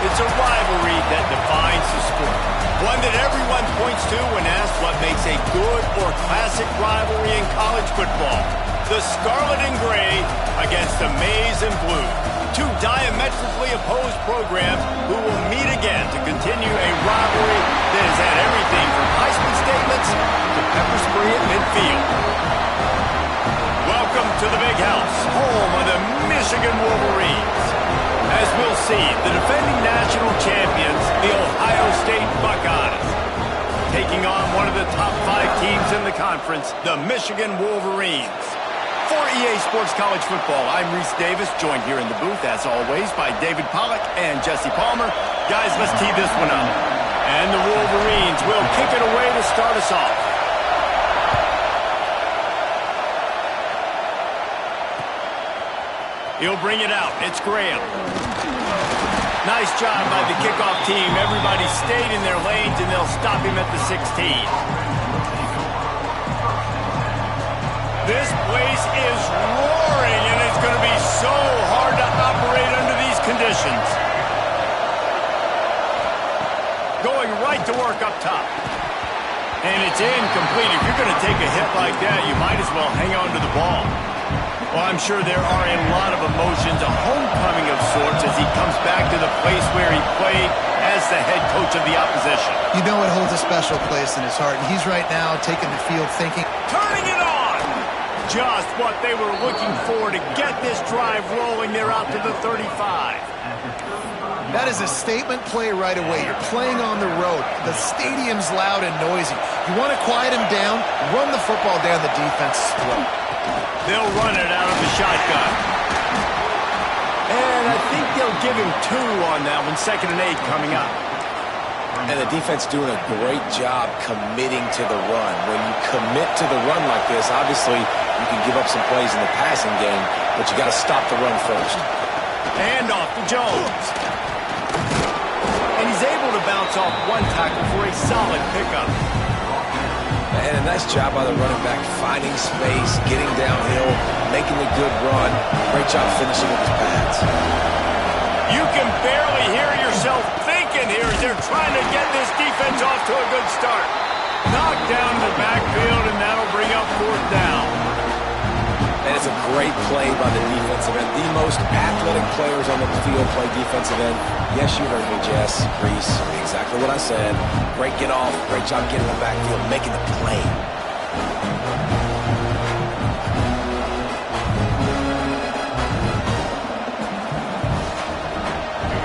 It's a rivalry that defines the sport. One that everyone points to when asked what makes a good or classic rivalry in college football. The Scarlet and Gray against the Maize and Blue. Two diametrically opposed programs who will meet again to continue a rivalry that has had everything from Heisman statements to pepper spray at midfield. Welcome to the Big House, home of the Michigan Wolverines. As we'll see, the defending national champions, the Ohio State Buckeyes, taking on one of the top 5 teams in the conference, the Michigan Wolverines. For EA Sports College Football, I'm Reese Davis, joined here in the booth, as always, by David Pollack and Jesse Palmer. Guys, let's tee this one up. And the Wolverines will kick it away to start us off. He'll bring it out. It's Graham. Nice job by the kickoff team. Everybody stayed in their lanes, and they'll stop him at the 16. This place is roaring, and it's going to be so hard to operate under these conditions. Going right to work up top. And it's incomplete. If you're going to take a hit like that, you might as well hang on to the ball. Well, I'm sure there are a lot of emotions, a homecoming of sorts as he comes back to the place where he played as the head coach of the opposition. You know it holds a special place in his heart, and he's right now taking the field thinking. Turning it on! Just what they were looking for to get this drive rolling. They're out to the 35. That is a statement play right away. You're playing on the road. The stadium's loud and noisy. You want to quiet him down, run the football down the defense's throat. They'll run it out of the shotgun. And I think they'll give him 2 on that one. 2nd and 8 coming up. And the defense doing a great job committing to the run. When you commit to the run like this, obviously you can give up some plays in the passing game, but you got to stop the run first. And off to Jones. And he's able to bounce off one tackle for a solid pickup. And a nice job by the running back, finding space, getting downhill, making a good run. Great job finishing with his pads. You can barely hear yourself thinking here as they're trying to get this defense off to a good start. Knocked down the backfield, and that'll bring up 4th down. And it's a great play by the defensive end. The most athletic players on the field play defensive end. Yes, you heard me, Jess, Reese. Exactly what I said. Great get off. Great job getting in the backfield, making the play.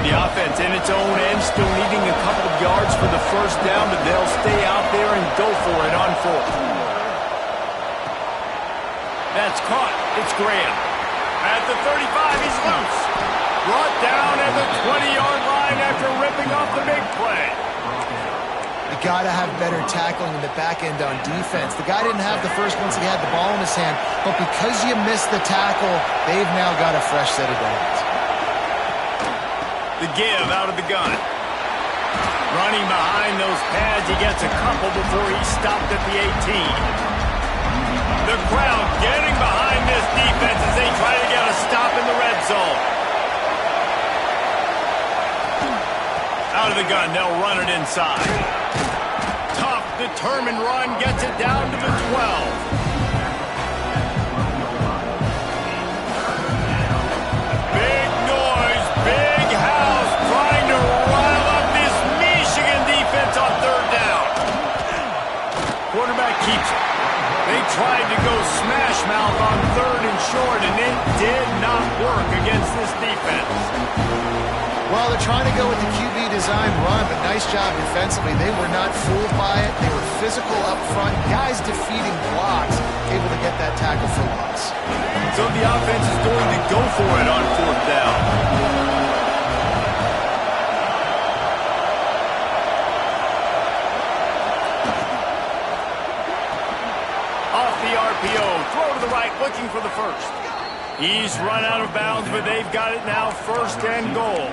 The offense in its own end, still needing a couple of yards for the 1st down, but they'll stay out there and go for it on 4th. That's caught. It's Graham. At the 35, he's loose. Brought down at the 20-yard line after ripping off the big play. You got to have better tackling in the back end on defense. The guy didn't have the first once he had the ball in his hand, but because you missed the tackle, they've now got a fresh set of downs. The give out of the gun. Running behind those pads, he gets a couple before he's stopped at the 18. The crowd getting behind this defense as they try to get a stop in the red zone. Out of the gun, they'll run it inside. Tough, determined run gets it down to the 12. Big noise, big house, trying to rile up this Michigan defense on 3rd down. Quarterback keeps it. They tried to go smash mouth on 3rd and short, and it did not work against this defense. Well, they're trying to go with the QB design run, but nice job defensively. They were not fooled by it. They were physical up front. Guys defeating blocks, able to get that tackle for loss. So the offense is going to go for it on 4th down. RPO, throw to the right, looking for the 1st. He's run out of bounds, but they've got it now 1st and goal.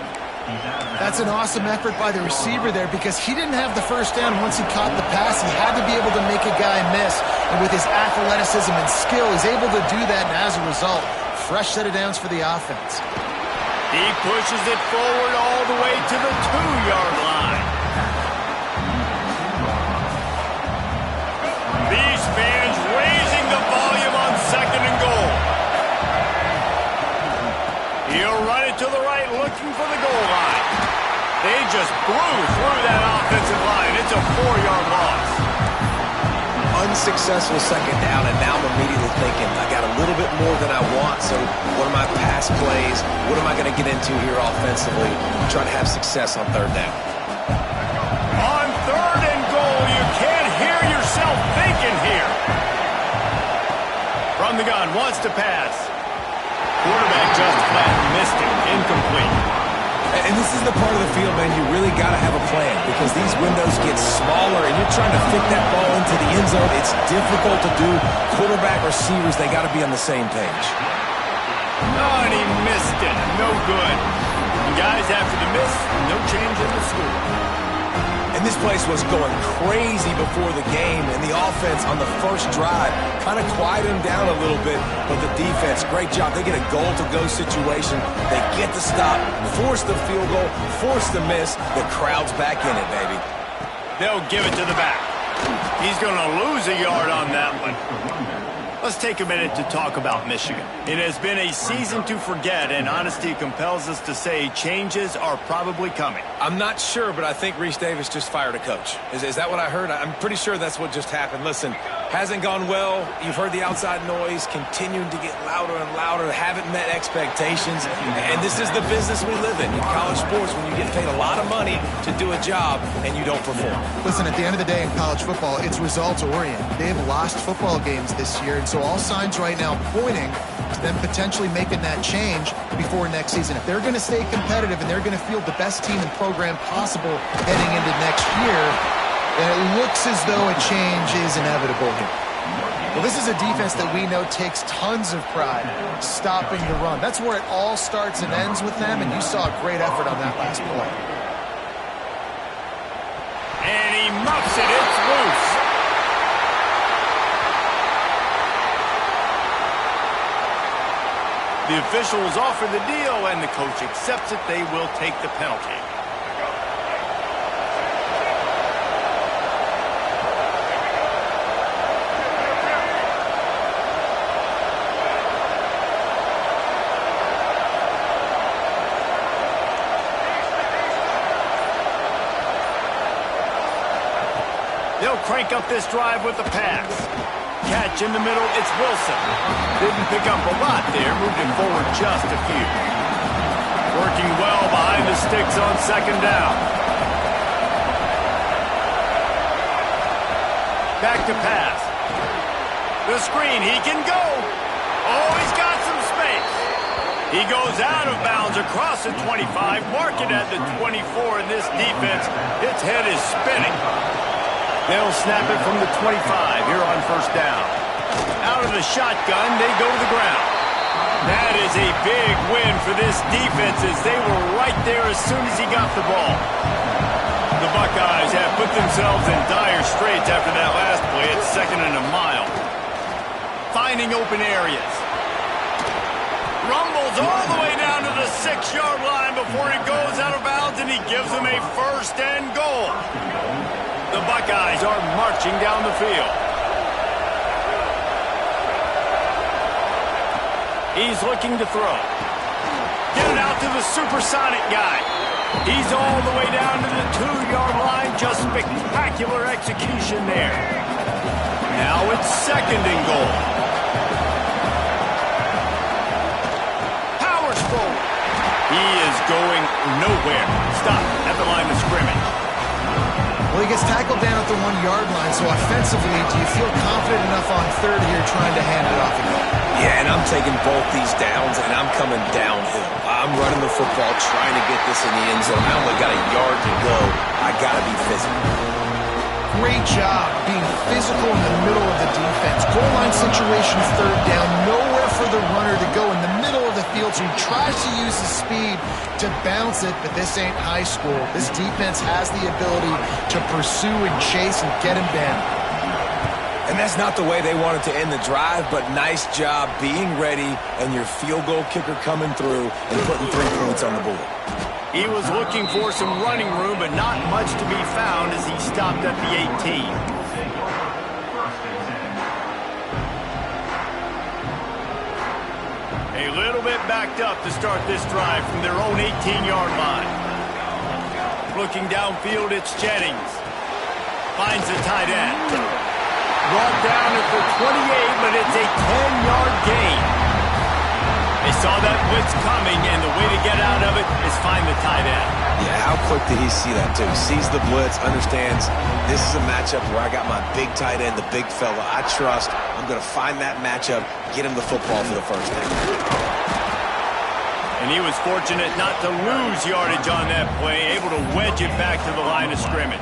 That's an awesome effort by the receiver there because he didn't have the 1st down once he caught the pass. He had to be able to make a guy miss. And with his athleticism and skill, he's able to do that, and as a result, fresh set of downs for the offense. He pushes it forward all the way to the 2-yard line. These fans raising the volume on 2nd and goal. He'll run it to the right, looking for the goal line. They just blew through that offensive line. It's a 4-yard loss. Unsuccessful 2nd down, and now I'm immediately thinking, I got a little bit more than I want, so what are my pass plays? What am I going to get into here offensively? Trying to have success on 3rd down. On 3rd and goal, you can't hear yourself thinking here. From the gun, wants to pass. Quarterback just flat missed it. Incomplete. And this is the part of the field, man, you really got to have a plan because these windows get smaller and you're trying to fit that ball into the end zone. It's difficult to do. Quarterback, receivers, they got to be on the same page. Oh, and he missed it. No good. And guys, after the miss, no change in the score. And this place was going crazy before the game, and the offense on the first drive kind of quieted them down a little bit, but the defense, great job. They get a goal-to-go situation. They get the stop, force the field goal, force the miss. The crowd's back in it, baby. They'll give it to the back. He's going to lose a yard on that one. Let's take a minute to talk about Michigan. It has been a season to forget, and honesty compels us to say changes are probably coming. I'm not sure, but I think Reese Davis just fired a coach. Is that what I heard? I'm pretty sure that's what just happened. Listen, hasn't gone well. You've heard the outside noise, continuing to get louder and louder, haven't met expectations, and this is the business we live in college sports when you get paid a lot of money to do a job and you don't perform. Listen, at the end of the day in college football, it's results-oriented. They have lost football games this year, and so all signs right now pointing to them potentially making that change before next season. If they're going to stay competitive and they're going to field the best team and program possible heading into next year, then it looks as though a change is inevitable here. Well, this is a defense that we know takes tons of pride stopping the run. That's where it all starts and ends with them, and you saw a great effort on that last play. And he muffs it. It's loose. The officials offer the deal, and the coach accepts it. They will take the penalty. They'll crank up this drive with the pass. Catch in the middle, it's Wilson. Didn't pick up a lot there, moved it forward just a few. Working well behind the sticks on 2nd down. Back to pass. The screen, he can go. Oh, he's got some space. He goes out of bounds across the 25, mark it at the 24, and this defense, its head is spinning. They'll snap it from the 25 here on 1st down. Out of the shotgun, they go to the ground. That is a big win for this defense as they were right there as soon as he got the ball. The Buckeyes have put themselves in dire straits after that last play. It's 2nd and a mile. Finding open areas. Rumbles all the way down to the 6-yard line before he goes out of bounds, and he gives them a 1st and goal. The Buckeyes are marching down the field. He's looking to throw. Get it out to the supersonic guy. He's all the way down to the 2-yard line. Just spectacular execution there. Now it's 2nd and goal. Powers forward. He is going nowhere. Stop at the line of scrimmage. Well, he gets tackled down at the 1-yard line, so offensively, do you feel confident enough on 3rd here trying to hand it off again? Yeah, and I'm taking both these downs, and I'm coming downhill. I'm running the football, trying to get this in the end zone. I only got a yard to go. I got to be physical. Great job being physical in the middle of the defense. Goal line situation, 3rd down, nowhere for the runner to go in the middle of the field, so he tries to use his speed to bounce it, but this ain't high school. This defense has the ability to pursue and chase and get him down. And that's not the way they wanted to end the drive, but nice job being ready and your field goal kicker coming through and putting 3 points on the board. He was looking for some running room, but not much to be found as he stopped at the 18. A little bit backed up to start this drive from their own 18-yard line. Looking downfield, it's Jennings. Finds the tight end. Brought down at the 28, but it's a 10-yard gain. They saw that blitz coming, and the way to get out of it is find the tight end. Yeah, how quick did he see that, too? Sees the blitz, understands this is a matchup where I got my big tight end, the big fella I trust. I'm going to find that matchup, get him the football for the first down. And he was fortunate not to lose yardage on that play, able to wedge it back to the line of scrimmage.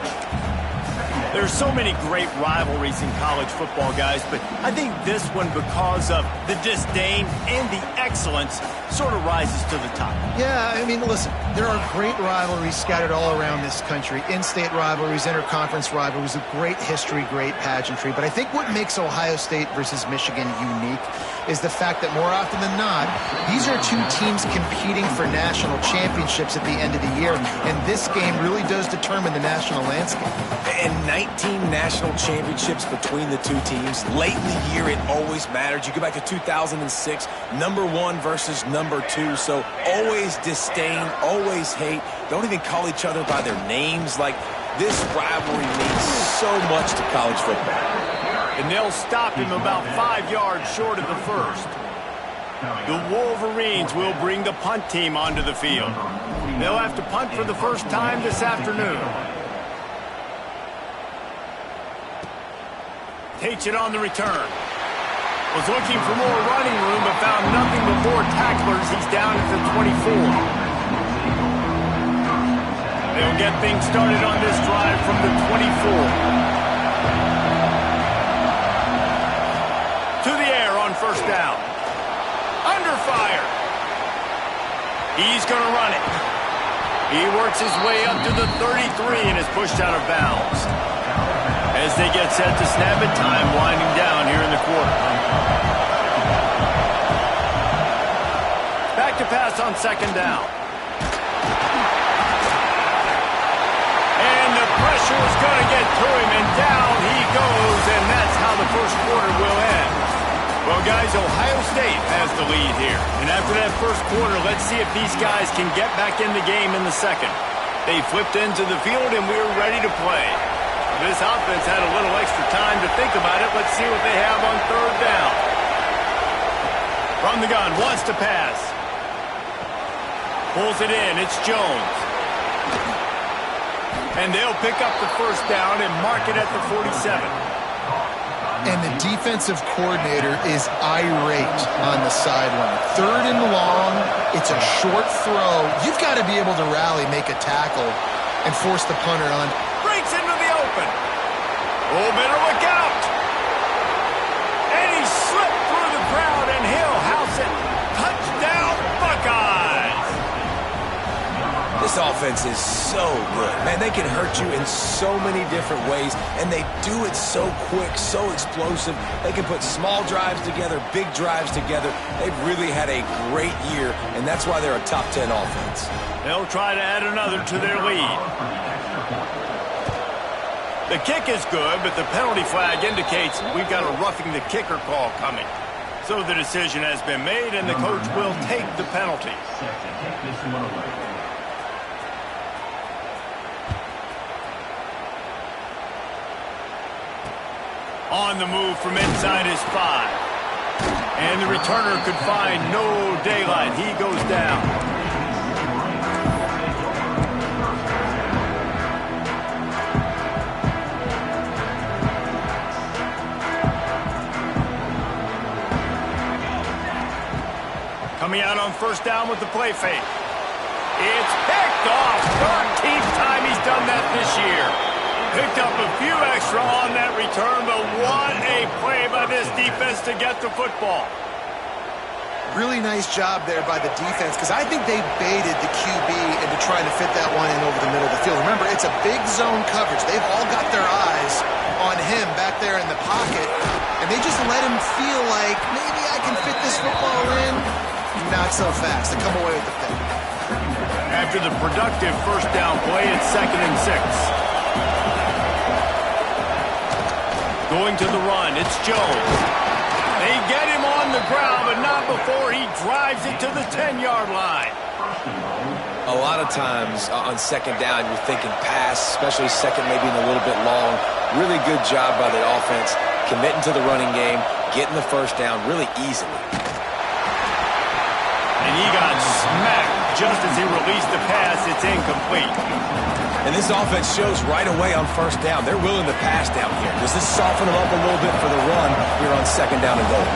There's so many great rivalries in college football, guys, but I think this one, because of the disdain and the excellence, sort of rises to the top. Yeah, I mean, listen, there are great rivalries scattered all around this country. In-state rivalries, interconference rivalries, a great history, great pageantry. But I think what makes Ohio State versus Michigan unique is the fact that more often than not, these are two teams competing for national championships at the end of the year. And this game really does determine the national landscape. And 19 national championships between the two teams. Late in the year, it always mattered. You go back to 2006, #1 versus #2. So always disdain, always hate. Don't even call each other by their names. Like, this rivalry means so much to college football. And they'll stop him about 5 yards short of the first. The Wolverines will bring the punt team onto the field. They'll have to punt for the first time this afternoon. Takes it on the return. Was looking for more running room, but found nothing before tacklers. He's down at the 24. They'll get things started on this drive from the 24. To the air on first down. Under fire. He's going to run it. He works his way up to the 33 and is pushed out of bounds. As they get set to snap it, time winding down here in the quarter. Back to pass on second down. And the pressure is going to get to him, and down he goes, and that's how the first quarter will end. Well, guys, Ohio State has the lead here. And after that first quarter, let's see if these guys can get back in the game in the second. They flipped into the field, and we're ready to play. This offense had a little extra time to think about it. Let's see what they have on third down. From the gun, wants to pass. Pulls it in, it's Jones. And they'll pick up the first down and mark it at the 47. And the defensive coordinator is irate on the sideline. Third and long, it's a short throw. You've got to be able to rally, make a tackle, and force the punter on. Breaks into the open. Oh, better look out. And he slipped through the crowd, and he'll house it. Touchdown, Buckeyes. This offense is so good. Man, they can hurt you in so many different ways, and they do it so quick, so explosive. They can put small drives together, big drives together. They've really had a great year, and that's why they're a top 10 offense. They'll try to add another to their lead. The kick is good, but the penalty flag indicates we've got a roughing the kicker call coming. So the decision has been made, and the coach will take the penalty. On the move from inside his 5. And the returner could find no daylight. He goes down. Coming out on first down with the play fake. It's picked off. 13th time he's done that this year. Picked up a few extra on that return, but what a play by this defense to get the football. Really nice job there by the defense, because I think they baited the QB into trying to fit that one in over the middle of the field. Remember, it's a big zone coverage. They've all got their eyes on him back there in the pocket, and they just let him feel like, maybe I can fit this football in. Not so fast. They come away with the pick. After the productive first down play, it's 2nd and 6. Going to the run, it's Jones. They get him on the ground, but not before he drives it to the 10-yard line. A lot of times on 2nd down, you're thinking pass, especially second, maybe a little bit long. Really good job by the offense, committing to the running game, getting the first down really easily. And he got smacked just as he released the pass. It's incomplete. And this offense shows right away on first down. They're willing to pass down here. Does this soften them up a little bit for the run here on 2nd down and goal?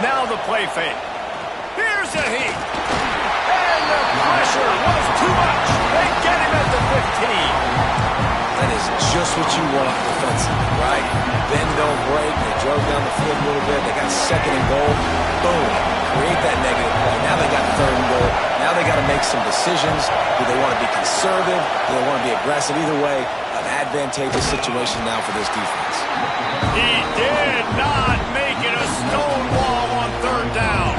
Now the play fake. Here's a heat. And the pressure was too much. They get him at the 15. That is just what you want defensively, right? Bend, don't break. They drove down the field a little bit. They got 2nd and goal. Boom. Create that negative play. Now they got 3rd and goal. Now they got to make some decisions. Do they want to be conservative? Do they want to be aggressive? Either way, an advantageous situation now for this defense. He did not make it a stone wall on 3rd down.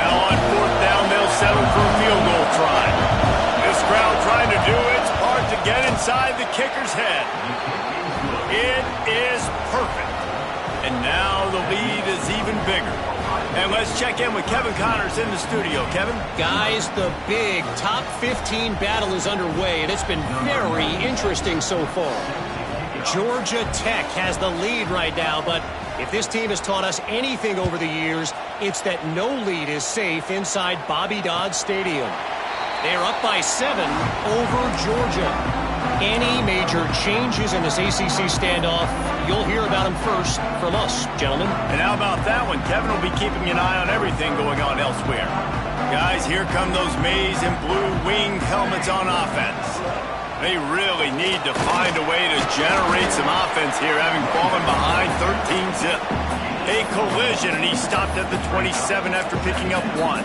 Now on 4th down, they'll settle for a field goal try. This crowd trying to do its part to get inside the kicker's head. It is perfect. And now the lead is even bigger. And let's check in with Kevin Connors in the studio. Kevin? Guys, the big top 15 battle is underway, and it's been very interesting so far. Georgia Tech has the lead right now, but if this team has taught us anything over the years, it's that no lead is safe inside Bobby Dodd Stadium. They're up by 7 over Georgia. Any major changes in this ACC standoff, you'll hear about them first from us, gentlemen. And how about that one? Kevin will be keeping an eye on everything going on elsewhere. Guys, here come those maize and blue winged helmets on offense. They really need to find a way to generate some offense here, having fallen behind 13-zip. A collision, and he stopped at the 27 after picking up 1.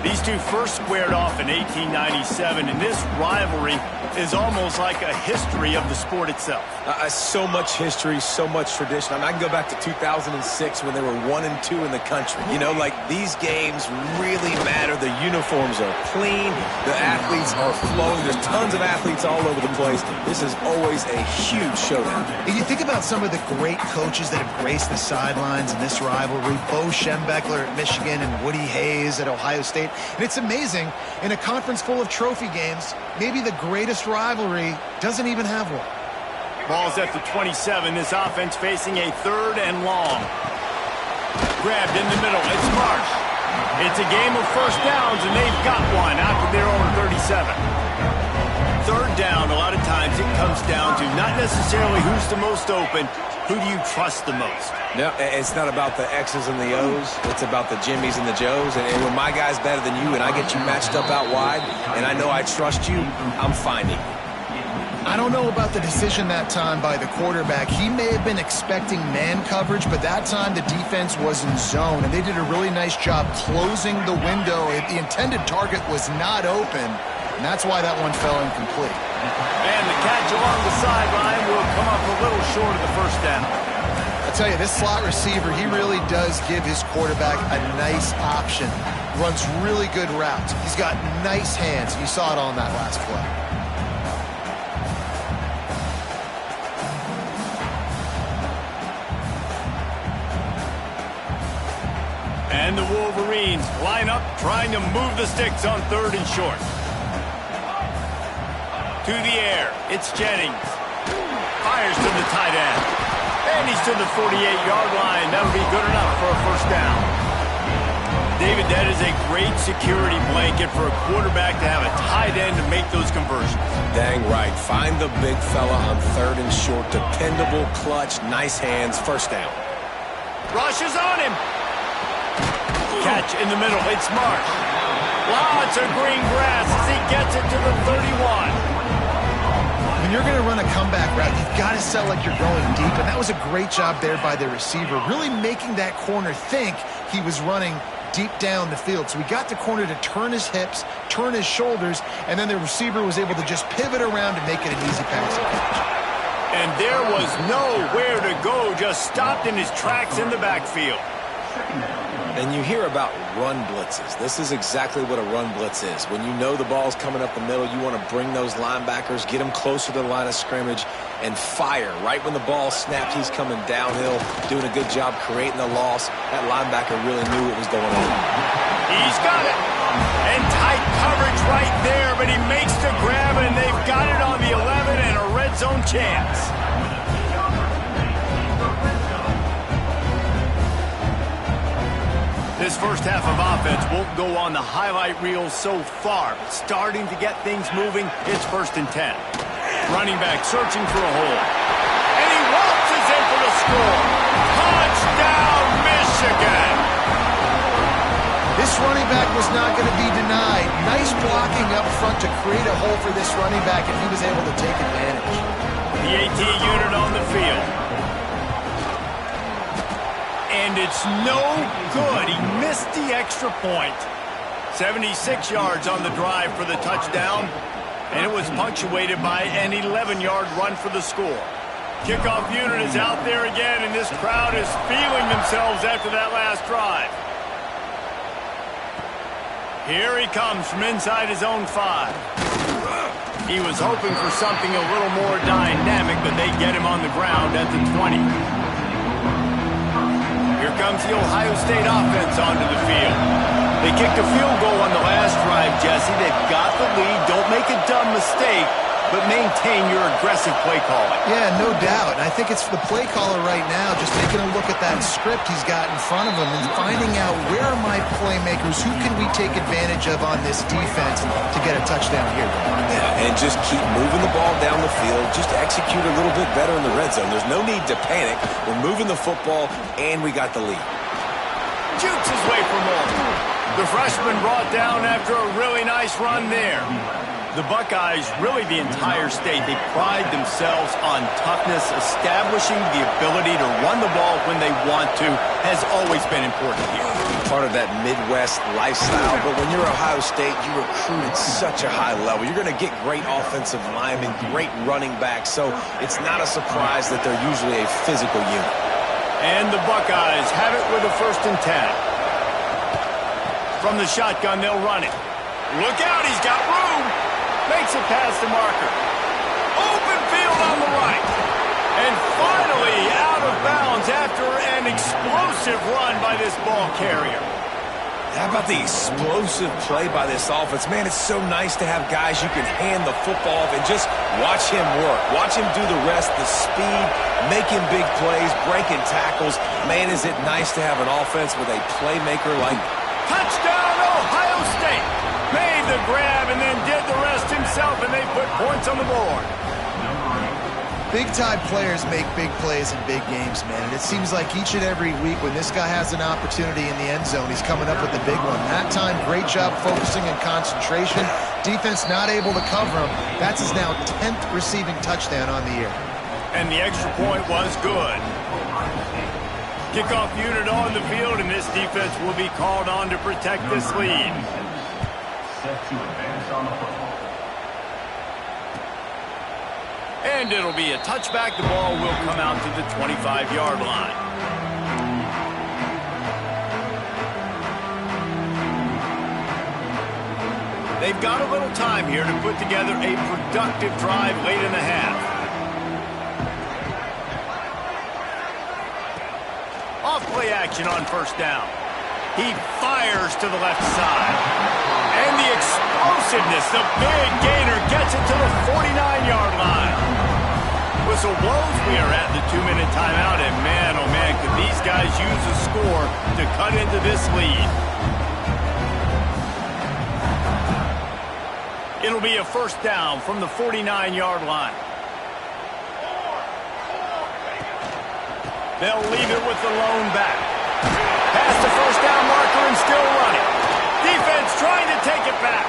These two first squared off in 1897, and this rivalry is almost like a history of the sport itself. So much history, so much tradition. I can go back to 2006 when they were 1-2 in the country. You know, like, these games really matter. The uniforms are clean. The athletes are flowing. There's tons of athletes all over the place. This is always a huge showdown. And you think about some of the great coaches that have graced the sidelines in this rivalry. Bo Schembechler at Michigan and Woody Hayes at Ohio State. And it's amazing, in a conference full of trophy games, maybe the greatest rivalry doesn't even have one. Ball's at the 27. This offense facing a 3rd and long. Grabbed in the middle. It's Marsh. It's a game of first downs, and they've got one out to their own 37. 3rd down, a lot of times it comes down to not necessarily who's the most open, who do you trust the most? No, it's not about the X's and the O's. It's about the Jimmies and the Joes. And when my guy's better than you and I get you matched up out wide and I know I trust you, I'm finding you. I don't know about the decision that time by the quarterback. He may have been expecting man coverage, but that time the defense was in zone, and they did a really nice job closing the window. The intended target was not open, and that's why that one fell incomplete. And the catch along the sideline will come up a little short of the first down. I tell you, this slot receiver, he really does give his quarterback a nice option. Runs really good routes. He's got nice hands. You saw it on that last play. And the Wolverines line up, trying to move the sticks on 3rd and short. To the air, it's Jennings. Fires to the tight end. And he's to the 48-yard line. That'll be good enough for a first down. David, that is a great security blanket for a quarterback to have a tight end to make those conversions. Dang right. Find the big fella on 3rd and short. Dependable, clutch, nice hands, first down. Rush is on him. Catch in the middle. It's Marsh. Lots of green grass as he gets it to the 31. When you're going to run a comeback route, you've got to sell like you're going deep, and that was a great job there by the receiver, really making that corner think he was running deep down the field. So he got the corner to turn his hips, turn his shoulders, and then the receiver was able to just pivot around and make it an easy passing catch. And there was nowhere to go, just stopped in his tracks in the backfield. And you hear about run blitzes. This is exactly what a run blitz is. When you know the ball's coming up the middle, you want to bring those linebackers, get them closer to the line of scrimmage, and fire. Right when the ball snapped, he's coming downhill, doing a good job creating the loss. That linebacker really knew what was going on. He's got it. And tight coverage right there, but he makes the grab, and they've got it on the 11 and a red zone chance. This first half of offense won't go on the highlight reel so far. Starting to get things moving, it's 1st and 10. Running back searching for a hole. And he waltzes in for the score. Touchdown, Michigan! This running back was not going to be denied. Nice blocking up front to create a hole for this running back, and he was able to take advantage. The AT unit on the field. And it's no good. He missed the extra point. 76 yards on the drive for the touchdown. And it was punctuated by an 11-yard run for the score. Kickoff unit is out there again, and this crowd is feeling themselves after that last drive. Here he comes from inside his own 5. He was hoping for something a little more dynamic, but they get him on the ground at the 20. Here comes the Ohio State offense onto the field. They kicked a field goal on the last drive, Jesse. They've got the lead. Don't make a dumb mistake, but maintain your aggressive play calling. Yeah, no doubt. And I think it's the play caller right now just taking a look at that script he's got in front of him and finding out where are my playmakers, who can we take advantage of on this defense to get a touchdown here. Yeah, and just keep moving the ball down the field. Just execute a little bit better in the red zone. There's no need to panic. We're moving the football, and we got the lead. Jukes his way for more. The freshman brought down after a really nice run there. The Buckeyes, really the entire state, they pride themselves on toughness. Establishing the ability to run the ball when they want to has always been important here. Part of that Midwest lifestyle, but when you're Ohio State, you recruit at such a high level. You're going to get great offensive linemen, great running backs, so it's not a surprise that they're usually a physical unit. And the Buckeyes have it with a 1st and 10. From the shotgun, they'll run it. Look out, he's got room. Makes it past the marker. Open field on the right. And finally out of bounds after an explosive run by this ball carrier. How about the explosive play by this offense? Man, it's so nice to have guys you can hand the football off and just watch him work. Watch him do the rest, the speed, making big plays, breaking tackles. Man, is it nice to have an offense with a playmaker like... Touchdown, Ohio State! Made the grab and then did the rest himself, and they put points on the board. Big-time players make big plays in big games, man. And it seems like each and every week when this guy has an opportunity in the end zone, he's coming up with the big one. That time, great job focusing and concentration. Defense not able to cover him. That's his now 10th receiving touchdown on the year. And the extra point was good. Kickoff unit on the field, and this defense will be called on to protect this lead. And it'll be a touchback. The ball will come out to the 25-yard line. They've got a little time here to put together a productive drive late in the half. Off-play action on 1st down. He fires to the left side. And the explosiveness, the big gainer gets it to the 49-yard line. Whistle blows. We are at the 2-minute timeout, and man, oh man, could these guys use a score to cut into this lead. It'll be a 1st down from the 49-yard line. They'll leave it with the lone back. Past the 1st down marker and still running. Defense trying to take it back.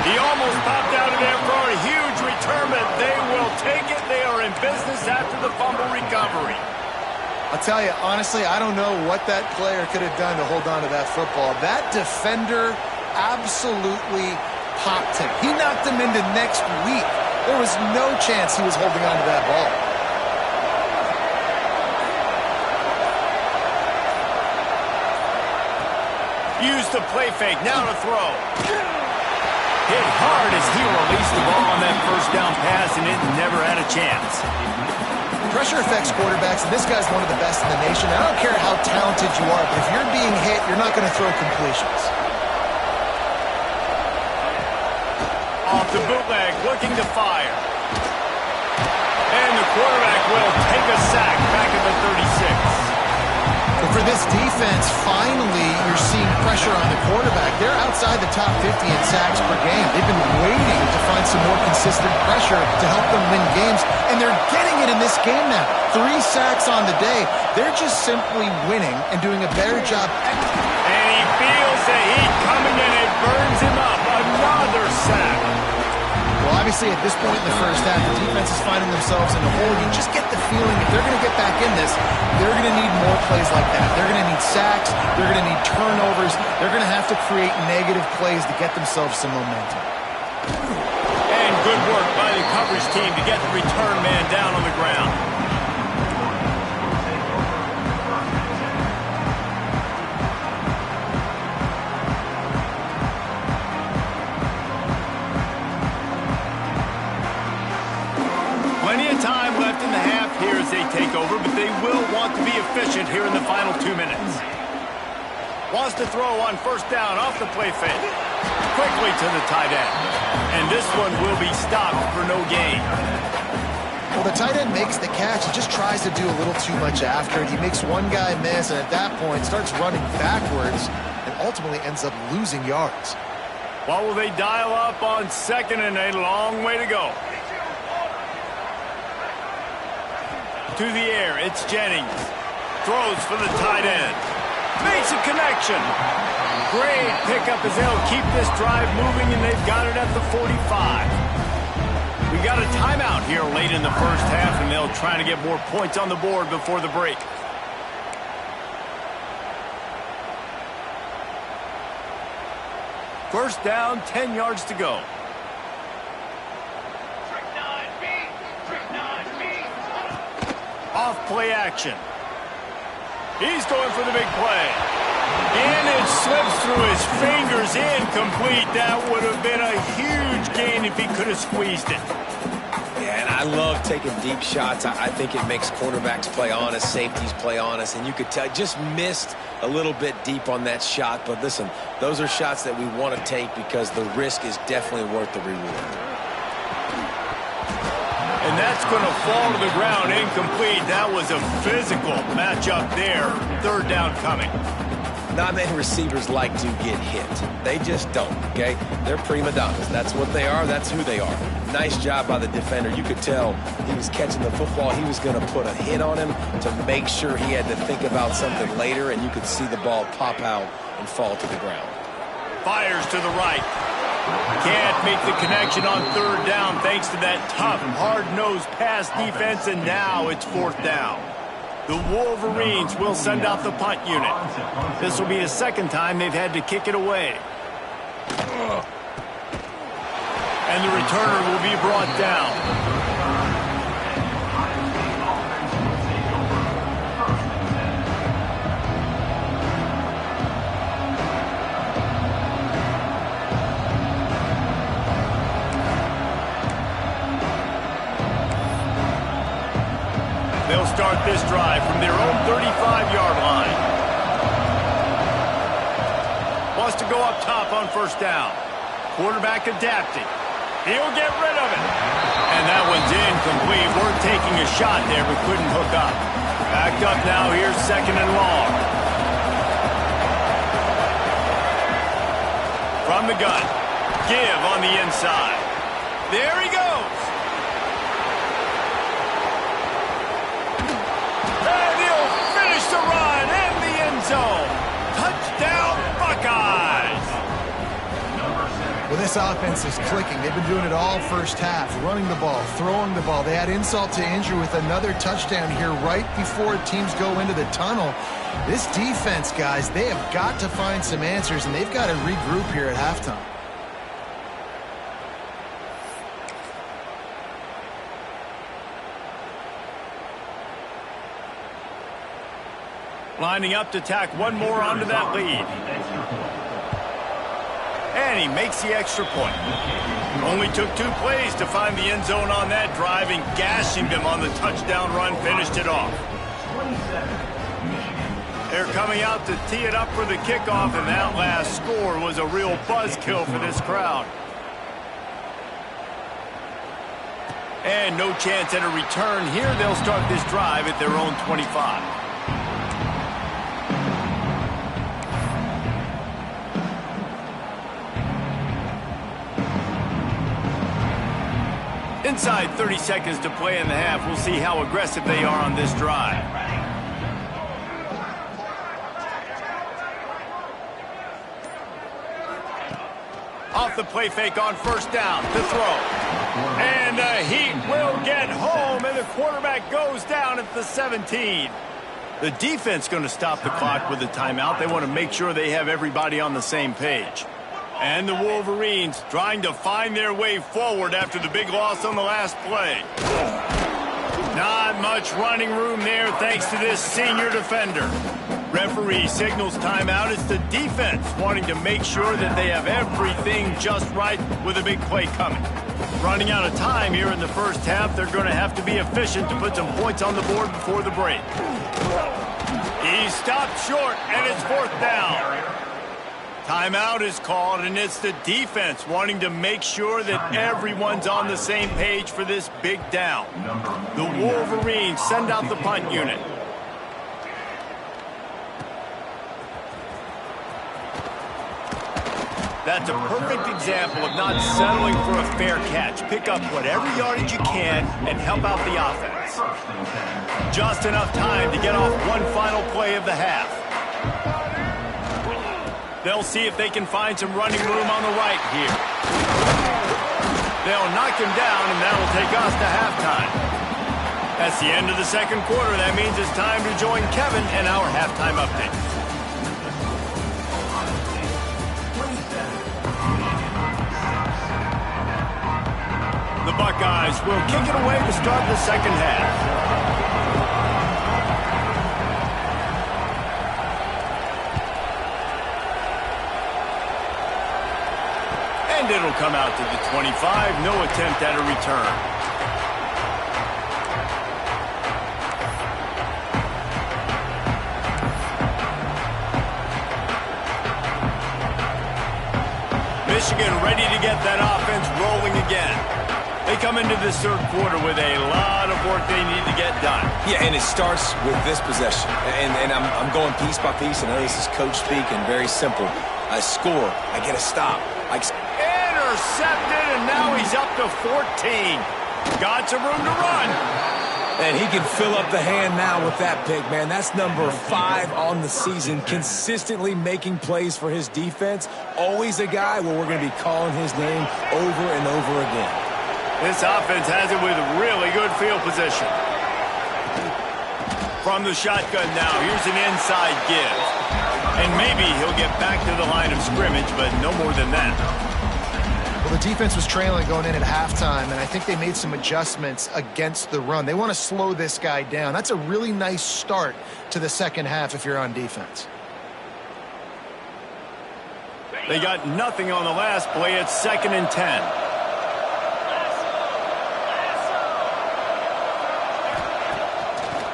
He almost popped out of there for a huge return, but they will take it. They are in business after the fumble recovery. I'll tell you, honestly, I don't know what that player could have done to hold on to that football. That defender absolutely popped him. He knocked him into next week. There was no chance he was holding on to that ball. Use the play fake, now to throw. Hit hard as he released the ball on that first down pass, and it never had a chance. Pressure affects quarterbacks, and this guy's one of the best in the nation. I don't care how talented you are, but if you're being hit, you're not going to throw completions. Off the bootleg, looking to fire. And the quarterback will take a sack back at the 36. For this defense, finally, you're seeing pressure on the quarterback. They're outside the top 50 in sacks per game. They've been waiting to find some more consistent pressure to help them win games, and they're getting it in this game now. 3 sacks on the day. They're just simply winning and doing a better job. And he feels the heat coming, and it burns him up. Another sack. Well, obviously, at this point in the first half, the defense is finding themselves in a hole. You just get the feeling if they're going to get back in this, they're going to need more plays like that. They're going to need sacks. They're going to need turnovers. They're going to have to create negative plays to get themselves some momentum. And good work by the coverage team to get the return man down on the ground. Plenty of time left in the half here as they take over, but they will want to be efficient here in the final 2 minutes. Wants to throw on first down off the play fake. Quickly to the tight end. And this one will be stopped for no gain. Well, the tight end makes the catch. He just tries to do a little too much after it. He makes one guy miss, and at that point starts running backwards and ultimately ends up losing yards. What will they dial up on second and a long way to go? To the air, it's Jennings. Throws for the tight end. Makes a connection. Great pickup as they'll keep this drive moving, and they've got it at the 45. We got a timeout here late in the first half, and they'll try to get more points on the board before the break. First down, 10 yards to go. Off play action. He's going for the big play. And it slips through his fingers, incomplete. That would have been a huge gain if he could have squeezed it. Yeah, and I love taking deep shots. I think it makes cornerbacks play honest, safeties play honest, and you could tell just missed a little bit deep on that shot. But listen, those are shots that we want to take because the risk is definitely worth the reward. And that's going to fall to the ground incomplete. That was a physical matchup there. Third down coming. Not many receivers like to get hit. They just don't, okay? They're prima donnas. That's what they are. That's who they are. Nice job by the defender. You could tell he was catching the football. He was going to put a hit on him to make sure he had to think about something later, and you could see the ball pop out and fall to the ground. Fires to the right. Can't make the connection on third down thanks to that tough, hard-nosed pass defense, and now it's fourth down. The Wolverines will send out the punt unit. This will be the second time they've had to kick it away. And the returner will be brought down. They'll start this drive from their own 35-yard line. Wants to go up top on first down. Quarterback adapting. He'll get rid of it. And that one's incomplete. We're taking a shot there, but couldn't hook up. Backed up now. Here's second and long. From the gun. Give on the inside. There he goes. The run in the end zone. Touchdown, Buckeyes. Well, this offense is clicking. They've been doing it all first half, running the ball, throwing the ball. They add insult to injury with another touchdown here right before teams go into the tunnel. This defense, guys, they have got to find some answers, and they've got to regroup here at halftime. Lining up to tack one more onto that lead. And he makes the extra point. Only took 2 plays to find the end zone on that drive, and gashing them on the touchdown run finished it off. They're coming out to tee it up for the kickoff, and that last score was a real buzzkill for this crowd. And no chance at a return here. They'll start this drive at their own 25. Inside 30 seconds to play in the half. We'll see how aggressive they are on this drive. Off the play fake on first down to throw. And the Heat will get home, and the quarterback goes down at the 17. The defense going to stop the clock with a timeout. They want to make sure they have everybody on the same page. And the Wolverines trying to find their way forward after the big loss on the last play. Not much running room there thanks to this senior defender. Referee signals timeout. It's the defense wanting to make sure that they have everything just right with a big play coming. Running out of time here in the first half, they're going to have to be efficient to put some points on the board before the break. He stopped short, and it's 4th down. Timeout is called, and it's the defense wanting to make sure that everyone's on the same page for this big down. The Wolverines send out the punt unit. That's a perfect example of not settling for a fair catch. Pick up whatever yardage you can and help out the offense. Just enough time to get off one final play of the half. They'll see if they can find some running room on the right here. They'll knock him down, and that'll take us to halftime. That's the end of the second quarter. That means it's time to join Kevin in our halftime update. The Buckeyes will kick it away to start the second half. And it'll come out to the 25. No attempt at a return. Michigan ready to get that offense rolling again. They come into this third quarter with a lot of work they need to get done. Yeah, and it starts with this possession. And I'm going piece by piece. I know this is coach speak and very simple. I score. I get a stop. Intercepted, and now he's up to 14. Got some room to run. And he can fill up the hand now with that pick, man. That's number 5 on the season, consistently making plays for his defense. Always a guy where we're going to be calling his name over and over again. This offense has it with really good field position. From the shotgun now, here's an inside give. And maybe he'll get back to the line of scrimmage, but no more than that. Well, the defense was trailing going in at halftime, and I think they made some adjustments against the run. They want to slow this guy down. That's a really nice start to the second half if you're on defense. They got nothing on the last play. It's 2nd and 10.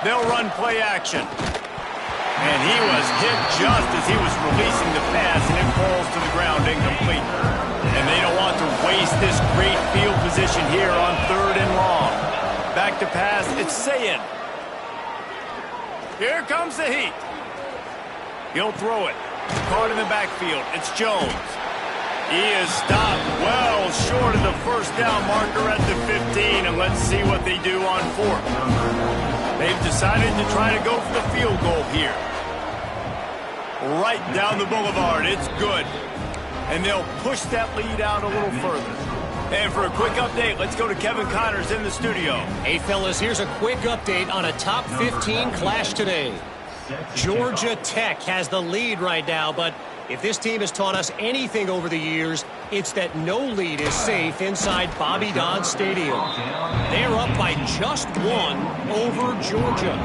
They'll run play action. And he was hit just as he was releasing the pass, and it falls to the ground incomplete. And they don't want to waste this great field position here on 3rd and long. Back to pass, it's Sayin. Here comes the Heat. He'll throw it. Caught in the backfield, it's Jones. He is stopped well short of the first down marker at the 15, and let's see what they do on 4th. They've decided to try to go for the field goal here. Right down the boulevard, it's good. and they'll push that lead out a little further. And for a quick update, let's go to Kevin Connors in the studio. Hey, fellas, here's a quick update on a top 15 clash today. Georgia Tech has the lead right now, but if this team has taught us anything over the years, it's that no lead is safe inside Bobby Dodd Stadium. They're up by just one over Georgia.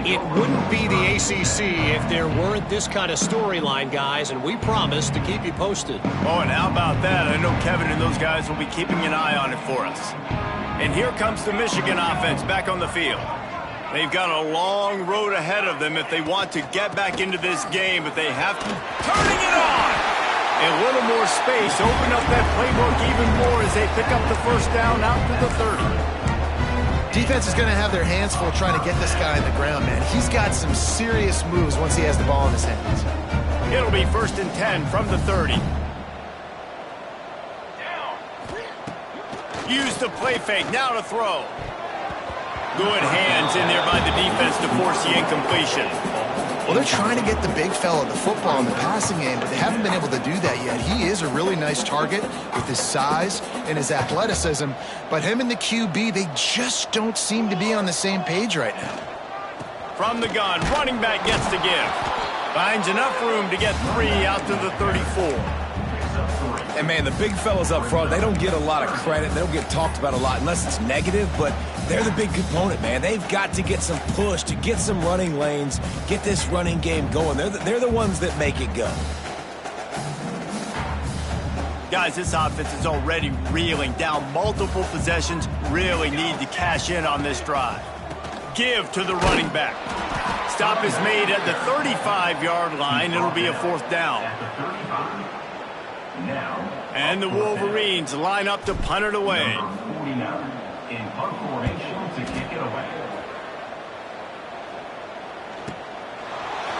It wouldn't be the ACC if there weren't this kind of storyline, guys, and we promise to keep you posted. Oh, and how about that? I know Kevin and those guys will be keeping an eye on it for us. And here comes the Michigan offense back on the field. They've got a long road ahead of them if they want to get back into this game, but they have to turning it on. A little more space, open up that playbook even more as they pick up the first down out to the 30. Defense is going to have their hands full trying to get this guy on the ground, man. He's got some serious moves once he has the ball in his hands. It'll be 1st and 10 from the 30. Use the play fake, now to throw. Good hands in there by the defense to force the incompletion. Well, they're trying to get the big fella the football in the passing game, but they haven't been able to do that yet. He is a really nice target with his size and his athleticism, but him and the QB, they just don't seem to be on the same page right now. From the gun, running back gets to give. Finds enough room to get 3 out to the 34. And, man, the big fellas up front, they don't get a lot of credit. They don't get talked about a lot unless it's negative, but they're the big component, man. They've got to get some push, to get some running lanes, get this running game going. They're the ones that make it go. Guys, this offense is already reeling down multiple possessions. Really need to cash in on this drive. Give to the running back. Stop is made at the 35-yard line. It'll be a 4th down. And the Wolverines line up to punt it away. In punt formation to kick it away.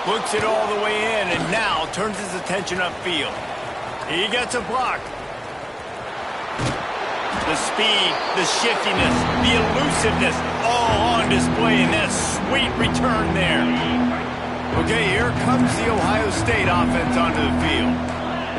Looks it all the way in and now turns his attention upfield. He gets a block. The speed, the shiftiness, the elusiveness, all on display in that sweet return there. Okay, here comes the Ohio State offense onto the field.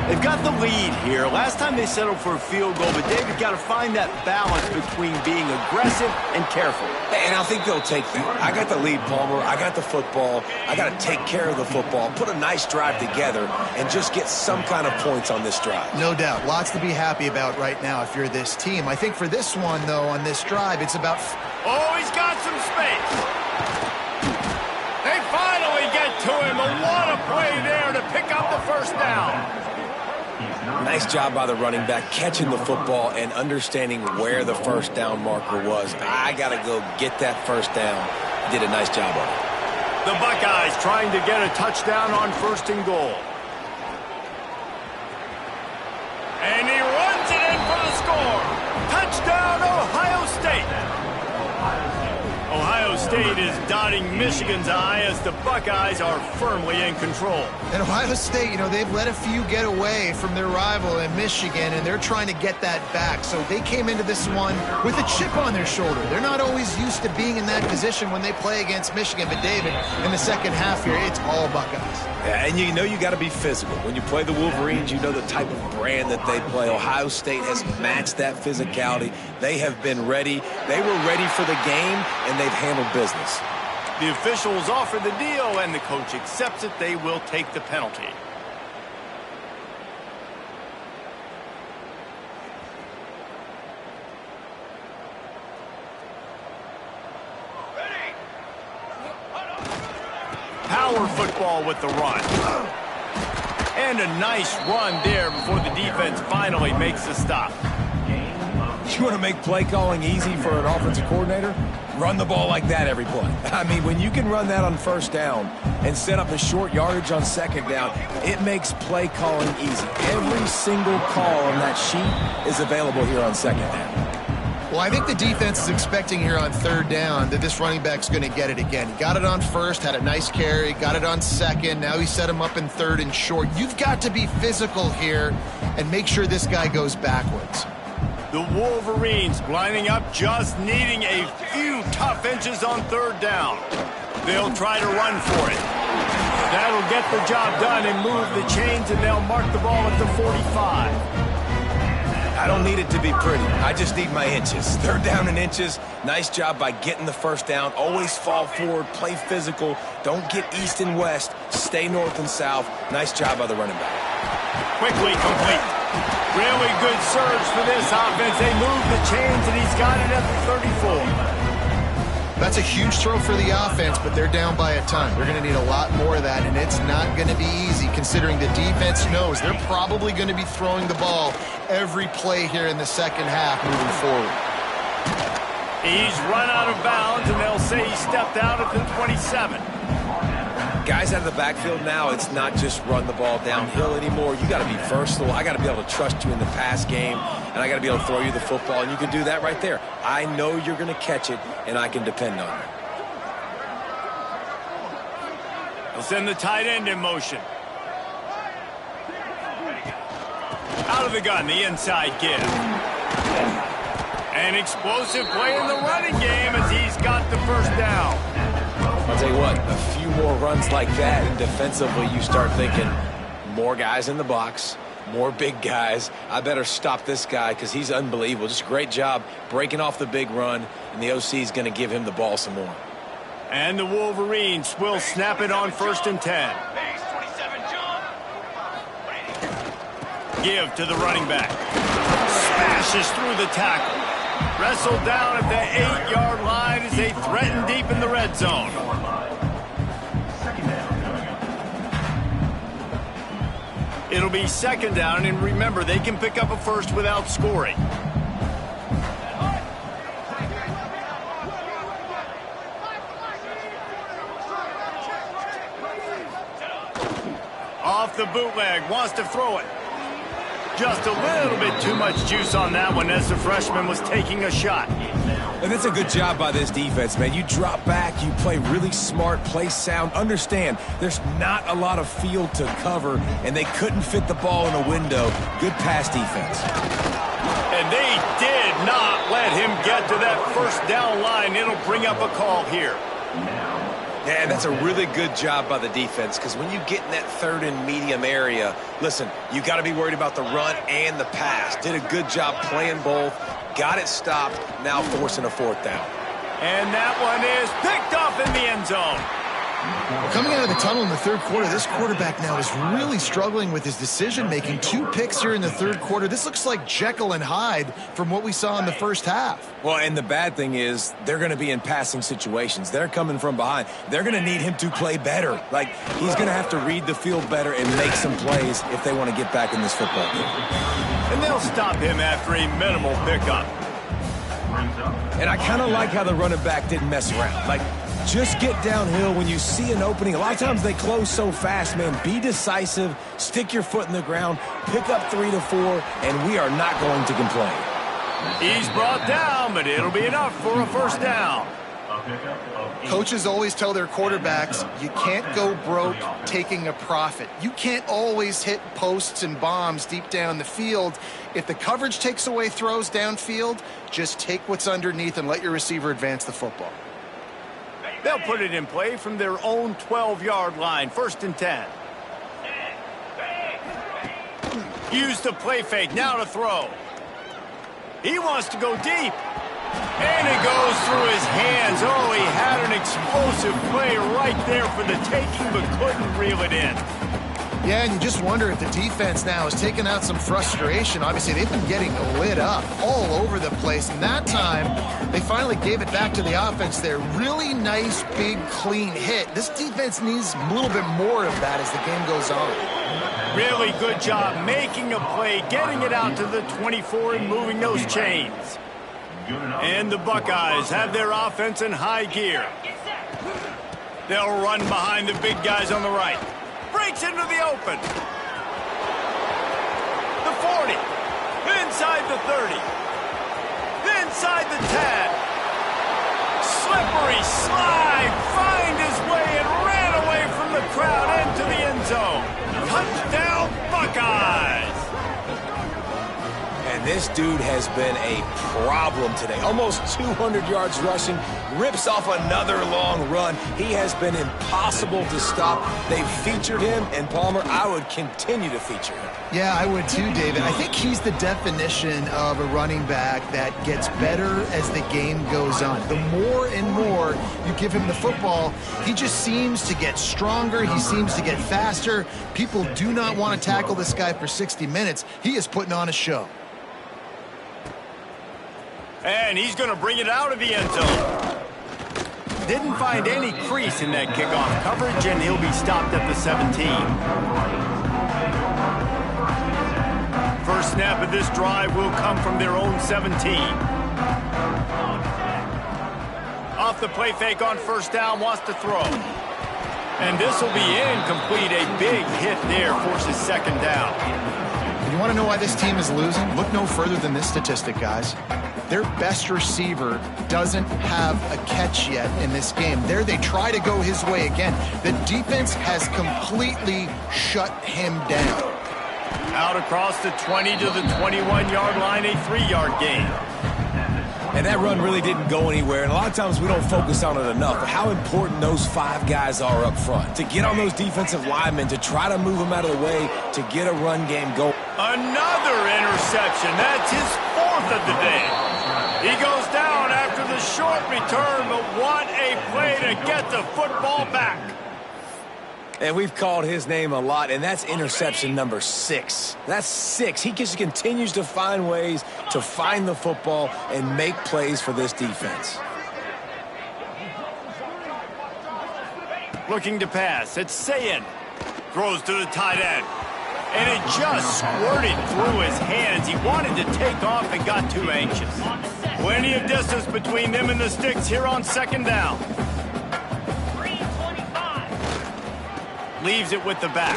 They've got the lead here. Last time they settled for a field goal, but they've got to find that balance between being aggressive and careful. And I think they'll take that. I got the lead, Palmer. I got the football. I got to take care of the football, put a nice drive together, and just get some kind of points on this drive. No doubt. Lots to be happy about right now if you're this team. I think for this one, though, on this drive, it's about... Oh, he's got some space. They finally get to him. A lot of play there to pick up the first down. Nice job by the running back catching the football and understanding where the first down marker was. I got to go get that first down. Did a nice job on it. The Buckeyes trying to get a touchdown on 1st and goal. And he runs it in for the score. Touchdown, Ohio State. Ohio State is dotting Michigan's eye as the Buckeyes are firmly in control. And Ohio State, you know, they've let a few get away from their rival in Michigan, and they're trying to get that back. So they came into this one with a chip on their shoulder. They're not always used to being in that position when they play against Michigan. But, David, in the second half here, it's all Buckeyes. Yeah, and you know you got to be physical. When you play the Wolverines, you know the type of brand that they play. Ohio State has matched that physicality. They have been ready. They were ready for the game, and they've handled business. The officials offer the deal, and the coach accepts it. They will take the penalty. Power football with the run. And a nice run there before the defense finally makes the stop. You want to make play calling easy for an offensive coordinator? Run the ball like that every play. I mean, when you can run that on 1st down and set up the short yardage on 2nd down, it makes play calling easy. Every single call on that sheet is available here on 2nd down. Well, I think the defense is expecting here on 3rd down that this running back's going to get it again. He got it on 1st, had a nice carry, got it on 2nd. Now he set him up in 3rd and short. You've got to be physical here and make sure this guy goes backwards. The Wolverines lining up, just needing a few tough inches on 3rd down. They'll try to run for it. That'll get the job done and move the chains, and they'll mark the ball at the 45. I don't need it to be pretty. I just need my inches. Third down in inches. Nice job by getting the first down. Always fall forward, play physical. Don't get east and west. Stay north and south. Nice job by the running back. Quickly complete. Really good surge for this offense. They move the chains, and he's got it at the 34. That's a huge throw for the offense, but they're down by a ton. They're going to need a lot more of that, and it's not going to be easy considering the defense knows they're probably going to be throwing the ball every play here in the second half moving forward. He's run out of bounds, and they'll say he stepped out at the 27. Guys out of the backfield now, it's not just run the ball downhill anymore. You got to be versatile. I got to be able to trust you in the pass game, and I got to be able to throw you the football, and you can do that right there. I know you're going to catch it, and I can depend on it. He'll send the tight end in motion. Out of the gun, the inside give. An explosive play in the running game as he's got the first down. I'll tell you what, a few more runs like that, and defensively you start thinking, more guys in the box, more big guys. I better stop this guy because he's unbelievable. Just a great job breaking off the big run, and the OC is going to give him the ball some more. And the Wolverines will snap it on 1st and 10. Give to the running back. Smashes through the tackle. Wrestled down at the 8-yard line as they threaten deep in the red zone. It'll be 2nd down, and remember, they can pick up a first without scoring. Off the bootleg, wants to throw it. Just a little bit too much juice on that one as the freshman was taking a shot. And it's a good job by this defense, man. You drop back, you play really smart, play sound. Understand, there's not a lot of field to cover, and they couldn't fit the ball in a window. Good pass defense. And they did not let him get to that 1st down line. It'll bring up a call here. Yeah, that's a really good job by the defense because when you get in that 3rd and medium area, listen, you got to be worried about the run and the pass. Did a good job playing both, got it stopped, now forcing a 4th down. And that one is picked off in the end zone. Well, coming out of the tunnel in the 3rd quarter, this quarterback now is really struggling with his decision-making. 2 picks here in the 3rd quarter. This looks like Jekyll and Hyde from what we saw in the 1st half. Well, and the bad thing is they're going to be in passing situations. They're coming from behind. They're going to need him to play better. Like, he's going to have to read the field better and make some plays if they want to get back in this football game. And they'll stop him after a minimal pickup. And I kind of like how the running back didn't mess around. Like, just get downhill when you see an opening. A lot of times they close so fast, man. Be decisive, stick your foot in the ground, pick up 3 to 4, and we are not going to complain. He's brought down, but it'll be enough for a 1st down. Coaches always tell their quarterbacks, you can't go broke taking a profit. You can't always hit posts and bombs deep down the field. If the coverage takes away throws downfield, just take what's underneath and let your receiver advance the football. They'll put it in play from their own 12-yard line, 1st and 10. Use the play fake, now to throw. He wants to go deep. And it goes through his hands. Oh, he had an explosive play right there for the taking, but couldn't reel it in. Yeah, and you just wonder if the defense now is taking out some frustration. Obviously, they've been getting lit up all over the place. And that time, they finally gave it back to the offense there. Really nice, big, clean hit. This defense needs a little bit more of that as the game goes on. Really good job making a play, getting it out to the 24 and moving those chains. And the Buckeyes have their offense in high gear. They'll run behind the big guys on the right. Breaks into the open. The 40. Inside the 30. Inside the 10. Slippery slide. Find his way and ran away from the crowd into the end zone. Touchdown, Buckeyes. And this This dude has been a problem today. Almost 200 yards rushing, rips off another long run. He has been impossible to stop. They've featured him, and Palmer, I would continue to feature him. Yeah, I would too, David. I think he's the definition of a running back that gets better as the game goes on. The more and more you give him the football, he just seems to get stronger. He seems to get faster. People do not want to tackle this guy for 60 minutes. He is putting on a show. And he's going to bring it out of the end zone. Didn't find any crease in that kickoff coverage, and he'll be stopped at the 17. First snap of this drive will come from their own 17. Off the play fake on first down, wants to throw. And this will be incomplete. A big hit there forces second down. You want to know why this team is losing? Look no further than this statistic, guys. Their best receiver doesn't have a catch yet in this game. There they try to go his way again. The defense has completely shut him down. Out across the 20 to the 21-yard line, a 3-yard gain. And that run really didn't go anywhere, and a lot of times we don't focus on it enough, but how important those 5 guys are up front. To get on those defensive linemen, to try to move them out of the way, to get a run game going. Another interception. That's his 4th of the day. He goes down after the short return, but what a play to get the football back. And we've called his name a lot, and that's interception number 6. That's 6. He just continues to find ways to find the football and make plays for this defense. Looking to pass. It's Sayin. Throws to the tight end. And it just squirted through his hands. He wanted to take off and got too anxious. Plenty of distance between them and the sticks here on second down. Leaves it with the back.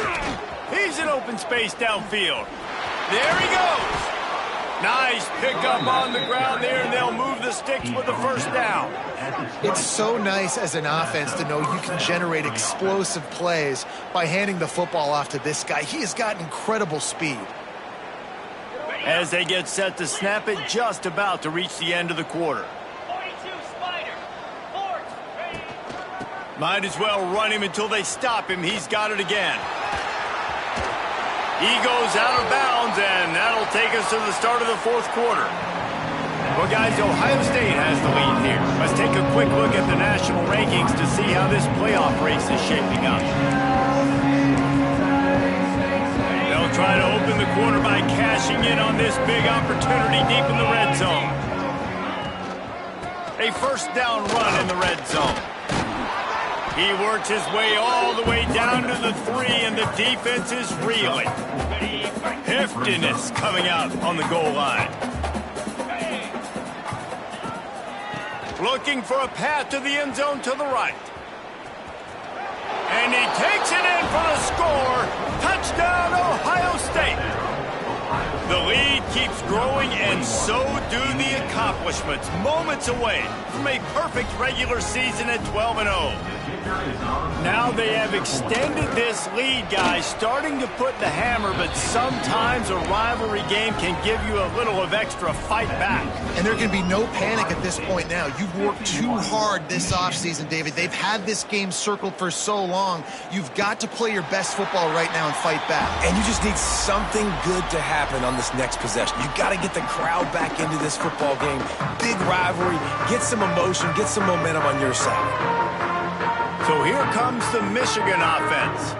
He's in open space downfield. There he goes. Nice pickup on the ground there, and they'll move the sticks with the first down. It's so nice as an offense to know you can generate explosive plays by handing the football off to this guy. He has got incredible speed. As they get set to snap it, just about to reach the end of the quarter. Might as well run him until they stop him. He's got it again. He goes out of bounds, and that'll take us to the start of the 4th quarter. Well, guys, Ohio State has the lead here. Let's take a quick look at the national rankings to see how this playoff race is shaping up. They'll try to open the quarter by cashing in on this big opportunity deep in the red zone. A first down run in the red zone. He works his way all the way down to the 3, and the defense is reeling. Heftiness coming out on the goal line. Looking for a path to the end zone to the right. And he takes it in for the score. Touchdown, Ohio State. The lead keeps growing, and so do the accomplishments. Moments away from a perfect regular season at 12-0. Now they have extended this lead, guys, starting to put the hammer, but sometimes a rivalry game can give you a little of extra fight back. And there can be no panic at this point now. You've worked too hard this offseason, David. They've had this game circled for so long. You've got to play your best football right now and fight back. And you just need something good to happen on this next possession. You got to get the crowd back into this football game. Big rivalry. Get some emotion. Get some momentum on your side. So here comes the Michigan offense.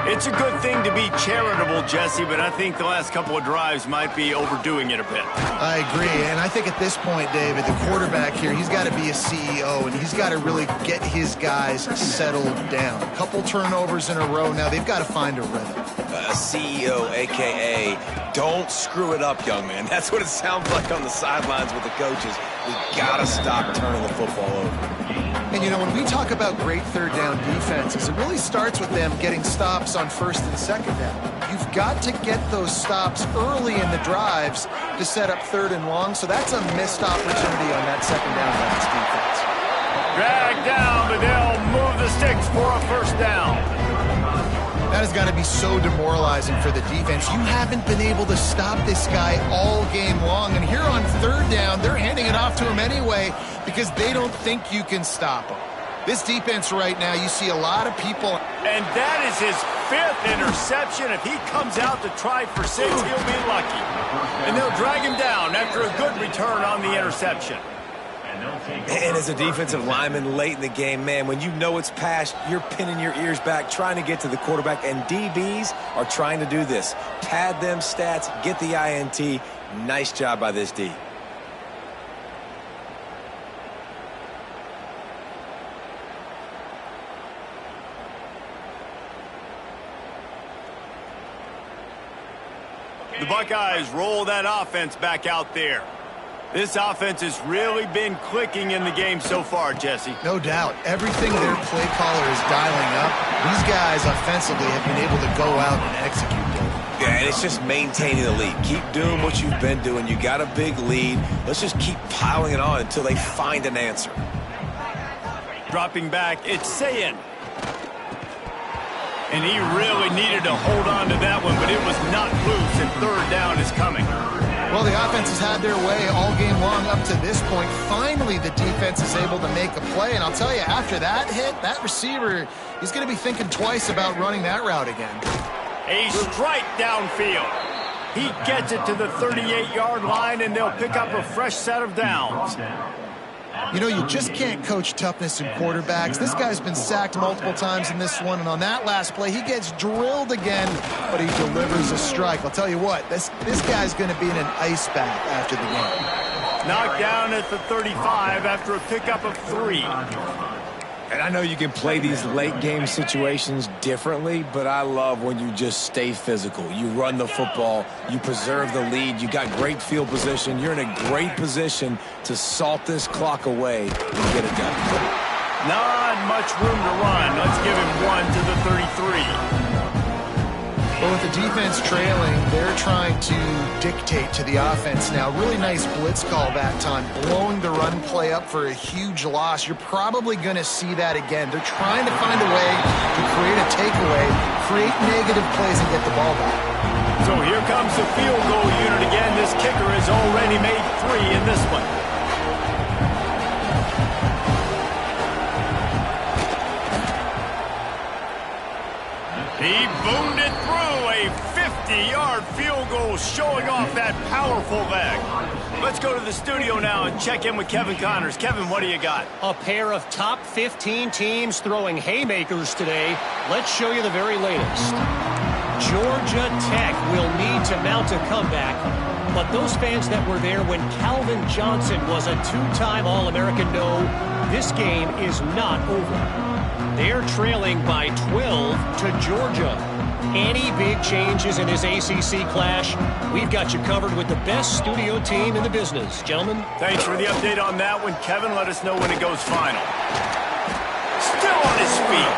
It's a good thing to be charitable, Jesse, but I think the last couple of drives might be overdoing it a bit. I agree, and I think at this point, David, the quarterback here, he's got to be a CEO, and he's got to really get his guys settled down. A couple turnovers in a row now. They've got to find a rhythm. CEO, a.k.a. don't screw it up, young man. That's what it sounds like on the sidelines with the coaches. We got to stop turning the football over. And, you know, when we talk about great third down defenses, it really starts with them getting stops on first and second down. You've got to get those stops early in the drives to set up third and long, so that's a missed opportunity on that second down by this defense. Dragged down, but they'll move the sticks for a first down. That has got to be so demoralizing for the defense. You haven't been able to stop this guy all game long. And here on third down, they're handing it off to him anyway because they don't think you can stop him. This defense right now, you see a lot of people. And that is his 5th interception. If he comes out to try for 6, he'll be lucky. And they'll drag him down after a good return on the interception. And as a defensive lineman late in the game, man, when you know it's past, you're pinning your ears back, trying to get to the quarterback, and DBs are trying to do this. Pad them stats, get the INT. Nice job by this D. The Buckeyes roll that offense back out there. This offense has really been clicking in the game so far, Jesse. No doubt. Everything their play caller is dialing up, these guys offensively have been able to go out and execute them. Yeah, and it's just maintaining the lead. Keep doing what you've been doing. You got a big lead. Let's just keep piling it on until they find an answer. Dropping back, it's Sayin. And he really needed to hold on to that one, but it was not loose, and third down is coming. Well, the offense has had their way all game long up to this point. Finally, the defense is able to make a play, and I'll tell you, after that hit, that receiver, he's going to be thinking twice about running that route again. A strike downfield. He gets it to the 38-yard line, and they'll pick up a fresh set of downs. You know, you just can't coach toughness in quarterbacks. This guy's been sacked multiple times in this one, and on that last play, he gets drilled again, but he delivers a strike. I'll tell you what, this guy's going to be in an ice bath after the game. Knocked down at the 35 after a pickup of 3. And I know you can play these late game situations differently, but I love when you just stay physical. You run the football, you preserve the lead, you got great field position, you're in a great position to salt this clock away and get it done. Not much room to run. Let's give him 1 to the 33. But with the defense trailing, they're trying to dictate to the offense now. Really nice blitz call that time, blowing the run play up for a huge loss. You're probably going to see that again. They're trying to find a way to create a takeaway, create negative plays, and get the ball back. So here comes the field goal unit again. This kicker has already made 3 in this one. He boomed it through, a 50-yard field goal showing off that powerful leg. Let's go to the studio now and check in with Kevin Connors. Kevin, what do you got? A pair of top 15 teams throwing haymakers today. Let's show you the very latest. Georgia Tech will need to mount a comeback, but those fans that were there when Calvin Johnson was a 2-time All-American know this game is not over. They're trailing by 12 to Georgia. Any big changes in this ACC clash, we've got you covered with the best studio team in the business. Gentlemen. Thanks for the update on that one, Kevin. Let us know when it goes final. Still on his feet.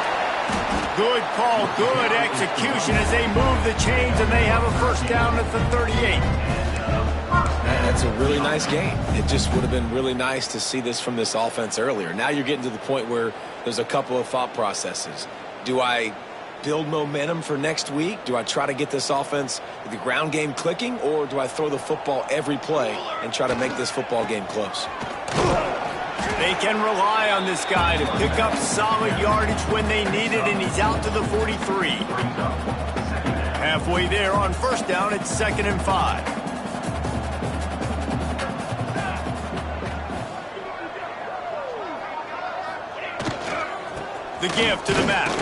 Good call, good execution as they move the chains, and they have a first down at the 38. That's a really nice game. It just would have been really nice to see this from this offense earlier. Now you're getting to the point where there's a couple of thought processes. Do I build momentum for next week? Do I try to get this offense, the ground game clicking, or do I throw the football every play and try to make this football game close? They can rely on this guy to pick up solid yardage when they need it, and he's out to the 43. Halfway there on first down, it's 2nd and 5. The give to the map.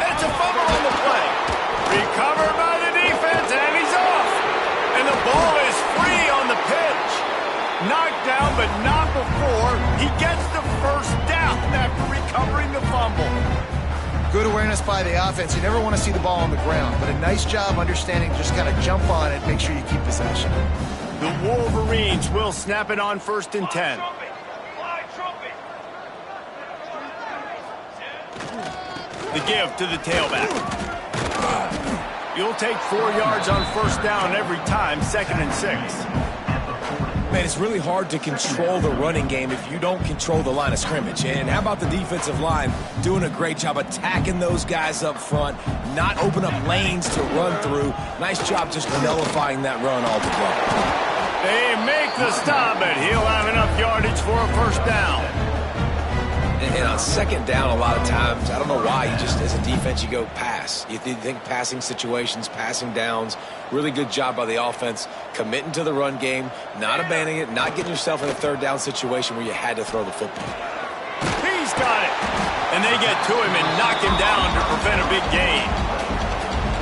It's a fumble on the play. Recovered by the defense, and he's off. And the ball is free on the pitch. Knocked down, but not before. He gets the first down after recovering the fumble. Good awareness by the offense. You never want to see the ball on the ground, but a nice job understanding just kind of jump on it, make sure you keep possession. The Wolverines will snap it on 1st and 10. The give to the tailback. You'll take 4 yards on first down every time, 2nd and 6. Man, it's really hard to control the running game if you don't control the line of scrimmage. And how about the defensive line doing a great job attacking those guys up front, not open up lanes to run through. Nice job just nullifying that run altogether. They make the stop, but he'll have enough yardage for a first down. And on second down, a lot of times, I don't know why, you just, as a defense, you go pass. You think passing situations, passing downs. Really good job by the offense, committing to the run game, not abandoning it, not getting yourself in a third down situation where you had to throw the football. He's got it. And they get to him and knock him down to prevent a big gain.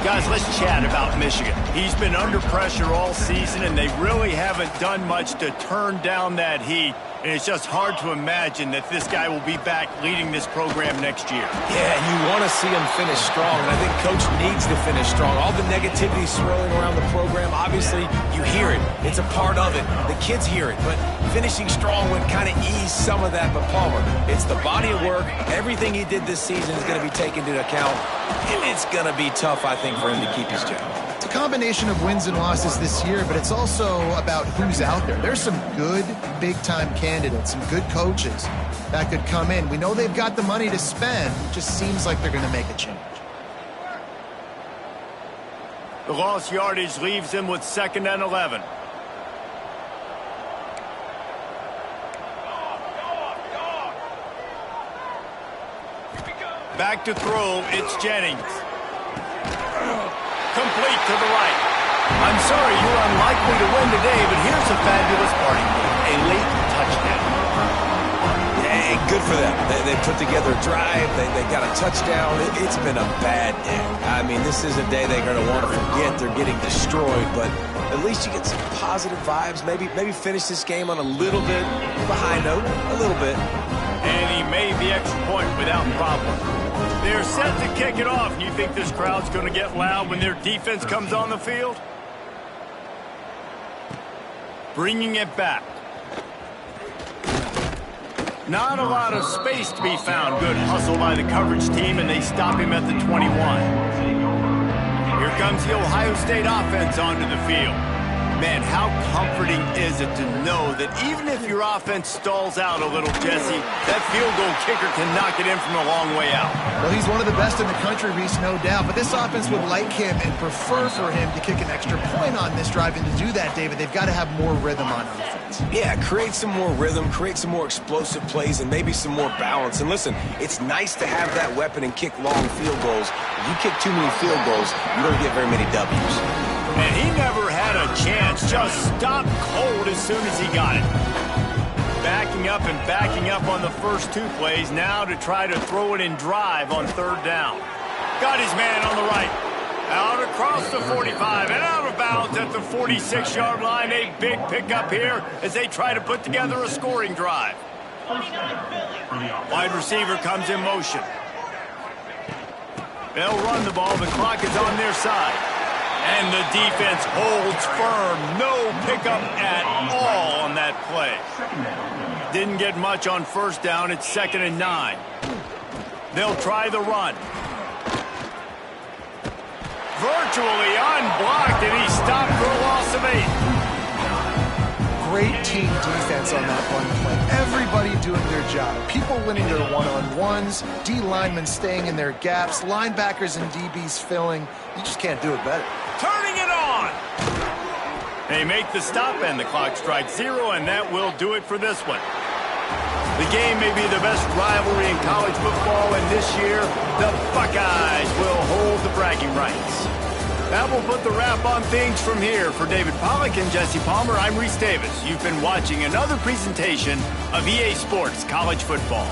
Guys, let's chat about Michigan. He's been under pressure all season, and they really haven't done much to turn down that heat. And it's just hard to imagine that this guy will be back leading this program next year. Yeah, and you want to see him finish strong, and I think Coach needs to finish strong. All the negativity swirling around the program, obviously, you hear it. It's a part of it. The kids hear it, but finishing strong would kind of ease some of that. But Palmer, it's the body of work. Everything he did this season is going to be taken into account, and it's going to be tough, I think, for him to keep his job. It's a combination of wins and losses this year, but it's also about who's out there. There's some good big-time candidates, some good coaches that could come in. We know they've got the money to spend. It just seems like they're going to make a change. The lost yardage leaves him with 2nd and 11. Back to throw, it's Jennings. Complete to the right. I'm sorry you're unlikely to win today, but here's a fabulous party. A late touchdown. Hey, good for them. They put together a drive. They got a touchdown. It's been a bad day. I mean, this is a day they're going to want to forget. They're getting destroyed, but at least you get some positive vibes. Maybe finish this game on a little bit of a high note, a little bit. And he made the extra point without problem. They're set to kick it off. You think this crowd's going to get loud when their defense comes on the field? Bringing it back. Not a lot of space to be found. Good hustle by the coverage team, and they stop him at the 21. Here comes the Ohio State offense onto the field. Man, how comforting is it to know that even if your offense stalls out a little, Jesse, that field goal kicker can knock it in from a long way out. Well, he's one of the best in the country, Reese, no doubt. But this offense would like him and prefer for him to kick an extra point on this drive. And to do that, David, they've got to have more rhythm on offense. Yeah, create some more rhythm, create some more explosive plays, and maybe some more balance. And listen, it's nice to have that weapon and kick long field goals. If you kick too many field goals, you don't get very many W's. And he never had a chance, just stopped cold as soon as he got it. Backing up on the first 2 plays, now to try to throw it in drive on 3rd down. Got his man on the right. Out across the 45 and out of bounds at the 46-yard line. A big pickup here as they try to put together a scoring drive. Wide receiver comes in motion. They'll run the ball. The clock is on their side. And the defense holds firm. No pickup at all on that play. Didn't get much on 1st down. It's 2nd and 9. They'll try the run. Virtually unblocked, and he stopped for a loss of 8. Great team defense on that run play. Everybody doing their job. People winning their one-on-ones, D linemen staying in their gaps, linebackers and DBs filling. You just can't do it better. Turning it on. They make the stop, and the clock strikes 0, and that will do it for this one. The game may be the best rivalry in college football, and this year, the Buckeyes will hold the bragging rights. That will put the wrap on things from here. For David Pollack and Jesse Palmer, I'm Reese Davis. You've been watching another presentation of EA Sports College Football.